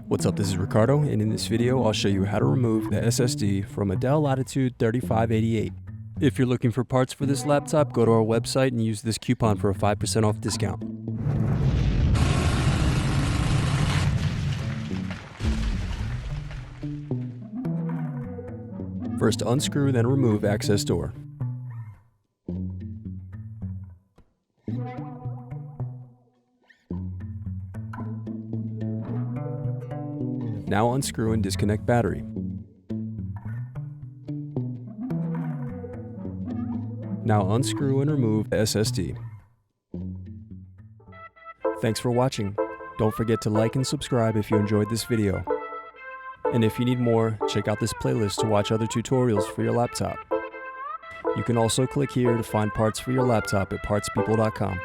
What's up, this is Ricardo, and in this video I'll show you how to remove the SSD from a Dell Latitude 3588. If you're looking for parts for this laptop, go to our website and use this coupon for a 5% off discount. First unscrew, then remove access door. Now unscrew and disconnect battery. Now unscrew and remove the SSD. Thanks for watching. Don't forget to like and subscribe if you enjoyed this video. And if you need more, check out this playlist to watch other tutorials for your laptop. You can also click here to find parts for your laptop at partspeople.com.